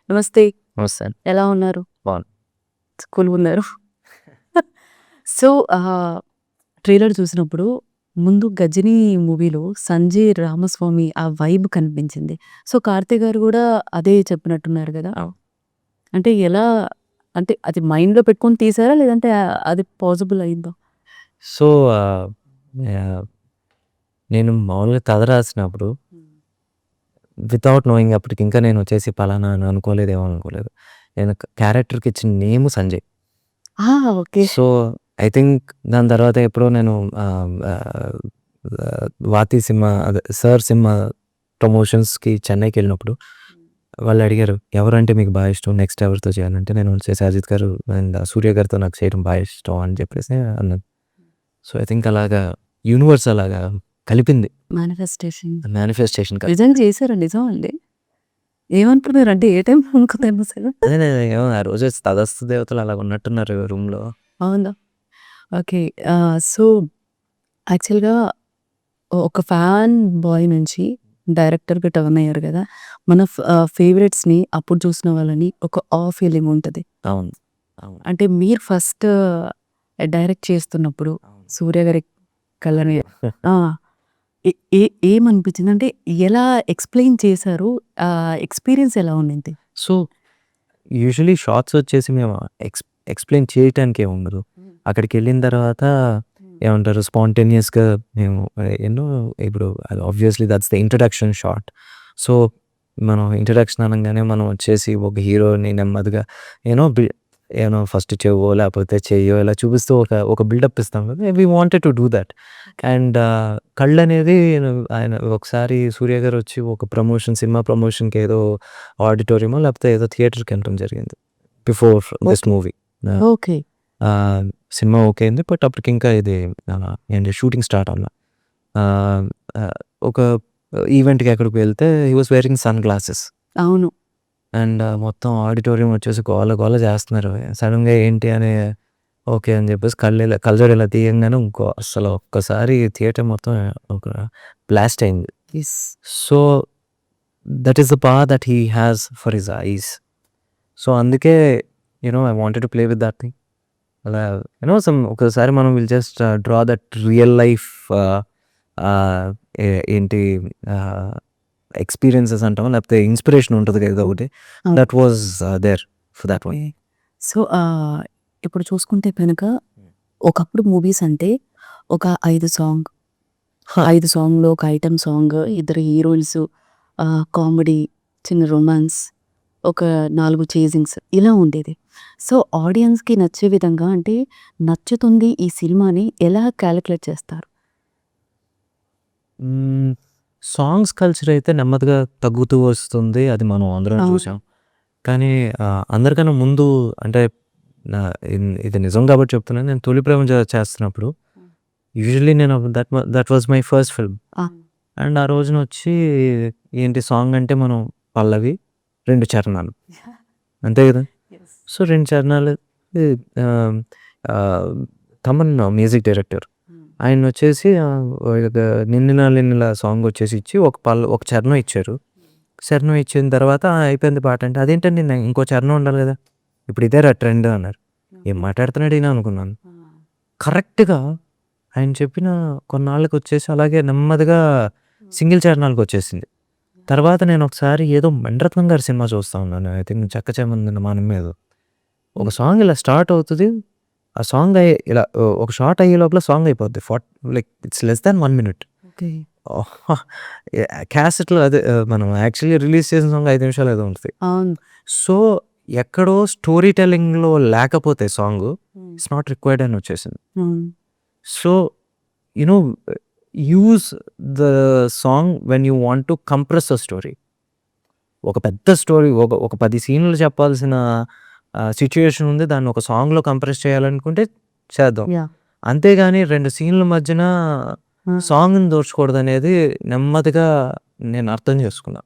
నమస్తే. నమస్తే. ఎలా ఉన్నారు? బాగున్నా. కూల్‌గున్నారు. సో, ట్రైలర్ చూసినప్పుడు ముందు 'గజినీ' మూవీలో సంజయ్ రామస్వామి ఆ వైబ్ కనిపించింది. సో, కార్తీ గారు గూడా అదే చెప్పినట్టున్నారు గదా! అవును. అంటే ఎలా అంటే అది మైండ్‌లో పెట్టుకొని తీసారా? లేదంటే అది పాజిబుల్ అయిందా? సో, యాహ్, నేను మామూలుగా కథ రాసినప్పుడు వితౌట్ నోయింగ్ అప్పటికింకా నేను వచ్చేసి పలానా అని అనుకోలేదేమో అనుకోలేదు. నేను క్యారెక్టర్‌కి ఇచ్చిన నేమ్ సంజయ్. ఆ! ఓకే. సో, ఐ థింక్ దాని తర్వాత ఎప్పుడో నేను ఆహ్, ఆహ్, 'వాతి' సినిమా అదే 'సార్' సినిమా ప్రమోషన్స్‌కి చెన్నైకెళ్ళినప్పుడు వాళ్ళు అడిగారు, ఎవరంటే మీకు బాగా ఇష్టం? నెక్స్ట్ ఎవరితో చేయాలంటే నేను వచ్చేసి అజిత్ గారు అండ్ సూర్య గారితో నాకు చేయడం బాగా ఇష్టం అని చెప్పేసి అన్నాను. సో, ఐ థింక్ అలాగా యూనివర్స్ అలాగా కలిపింది. మేనిఫెస్టేషన్. మేనిఫెస్టేషన్ నిజంగా చేసారా? నిజం అండి? ఏమనుకున్నారు? అంటే ఏ టైంలో అనుకున్నారు అసలు? అదే ఏమో ఆ రోజు తటస్థ దేవతలు అలాగ ఉన్నట్టున్నారు రూమ్‌లో. అవునా? ఓకే. సో, యాక్చువల్‌గా ఒక ఫ్యాన్ బాయ్ నుంచి డైరెక్టర్‌గా టర్న్ అయ్యారు గదా! మన ఫేవరెట్స్‌ని అప్పుడు చూసిన వాళ్ళని ఒక ఫీలింగ్ ఉంటది. అవును. అవును. అంటే మీరు ఫస్ట్ డైరెక్ట్ చేస్తున్నప్పుడు అవును. సూర్య గారి కళ్ళని ఆ! ఏ ఏ ఏమనిపించింది? అంటే ఎలా ఎక్స్‌ప్లెయిన్ చేశారు? ఎక్స్‌పీరియన్స్ ఎలా ఉండింది? సో, యూజువల్లీ షార్ట్స్ వచ్చేసి మేము ఎక్స్‌ప్లెయిన్ చేయటానికి ఏమి ఉండదు. అక్కడికెళ్ళిన తర్వాత ఏమంటారు స్పాంటేనియస్‌గా మేము ఎన్నో ఇప్పుడు obviously that's the introduction shot. So, మనం ఇంట్రడక్షన్ అనంగానే మనం వచ్చేసి ఒక హీరోని నెమ్మదిగా ఫస్ట్ చెవ్వో లేకపోతే చెయ్యో ఇలా చూపిస్తూ ఒక బిల్డప్ ఇస్తాం కదా! We wanted to do that. And కళ్ళనేది ఆయన ఒకసారి సూర్య గారు వచ్చి ఒక సినిమా ప్రమోషన్‌కి ఏదో ఆడిటోరియమో లేకపోతే ఏదో థియేటర్‌కి వెళ్ళడం జరిగింది. Before this okay. Movie. Okay. ఆహ్, సినిమా ఓకే అయింది. బట్ అప్పటికింకా ఇది ఏంటి షూటింగ్ స్టార్ట్ అవ్వల. ఆహ్, ఆహ్, ఒక ఈవెంట్‌కి ఎక్కడికో వెళ్తే he was wearing sunglasses. అవును. అండ్ మొత్తం ఆడిటోరియం వచ్చేసి గోల గోల చేస్తున్నారు. సడెన్‌గా ఏంటి అని ఓకే అని చెప్పేసి కళ్ళజోడు ఇలా తీయంగానే అసలు ఒక్కసారి థియేటర్ మొత్తం ఒక బ్లాస్ట్ అయింది. Yes. So, that is the power that he has for his eyes. So, అందుకే I wanted to play with that thing. అలా ఒకసారి మనం will just draw that real life ah, ah, ఏంటి ఆహ్, ఎక్స్‌పీరియన్సెస్ అంటామా? లేకపోతే ఇన్‌స్పిరేషన్ ఉంటది కదా! ఏదో ఒకటి. అవును. That was there for that one. Okay. So, ఇప్పుడు చూసుకుంటే గనక ఒకప్పుడు మూవీస్ అంటే ఒక 5 సాంగ్, 5 సాంగ్‌లో ఒక ఐటెమ్ సాంగ్, ఇద్దరు హీరోయిన్స్, కామెడీ, చిన్న రొమాన్స్, ఒక 4 చేజింగ్స్ ఇలా ఉండేది. సో, ఆడియన్స్‌కి నచ్చే విధంగా అంటే నచ్చుతుంది ఈ సినిమాని ఎలా కాలిక్యులేట్ చేస్తారు? సాంగ్స్ కల్చర్ అయితే నెమ్మదిగా తగ్గుతూ వస్తుంది. అది మనం అందరం అవును. చూసాం. కానీ అందరికన్నా ముందు అంటే ఇది నిజం కాబట్టి చెప్తున్నాను. నేను 'తొలి ప్రేమ' చేస్తున్నప్పుడు యూజువల్లీ నేను that was my first film. ఆ! అండ్ ఆ రోజున వచ్చి ఏంటి సాంగ్ అంటే మనం పల్లవి, 2 చరణాలు. అంతే కదా! యెస్. సో, 2 చరణాలు ఆహ్, ఆహ్, తమన్ మ్యూజిక్ డైరెక్టర్. ఆయనొచ్చేసి ఇది 'నిన్నిలా నిన్నిలా' సాంగ్ వచ్చేసి ఇచ్చి ఒక చరణం ఇచ్చారు. చరణం ఇచ్చిన తర్వాత అయిపోయింది పాట అంటే, అదేంటండి ఇంకో చరణం ఉండాలి గదా! ఇప్పుడు ఇదేరా ట్రెండ్ అన్నారు. ఏం మాట్లాడుతున్నాడు ఈయన అనుకున్నాను. కరెక్ట్‌గా ఆయన చెప్పిన కొన్నాళ్ళకొచ్చేసి అలాగే నెమ్మదిగా సింగిల్ చరణాలకొచ్చేసింది. తర్వాత నేను ఒకసారి ఏదో 'మణిరత్నం' గారి సినిమా చూస్తా ఉన్నాను. ఐ థింక్ 'చెక్కచేమన్న మానెమ్మో' ఏదో. ఒక సాంగ్ ఇలా స్టార్ట్ అవుతది. ఆ సాంగ్ ఇలా ఒక షాట్ అయ్యే లోపల సాంగ్ అయిపోద్ది. Like it's less than 1 minute. Okay. క్యాసెట్‌లో అదే మనం యాక్చువల్లీ రిలీజ్ చేసిన సాంగ్ 5 నిమిషాలు ఏదో ఉంటది. అవును. సో, ఎక్కడో స్టోరీ టెల్లింగ్‌లో లేకపోతే సాంగు ఇట్స్ నాట్ రిక్వైర్డ్ అని వచ్చేసింది. అవును. So, you know use the song when you want to compress a story. ఒక పెద్ద స్టోరీ ఒక 10 సీన్‌లు చెప్పాల్సిన సిట్యుయేషన్ ఉంది. దాన్ని ఒక సాంగ్‌లో కంప్రెస్ చేయాలనుకుంటే చేద్దాం. యాహ్! అంతేగాని 2 సీన్‌ల మధ్యన ఆ! సాంగ్‌ని దోర్చకూడదనేది నెమ్మదిగా నేను అర్థం చేసుకున్నా.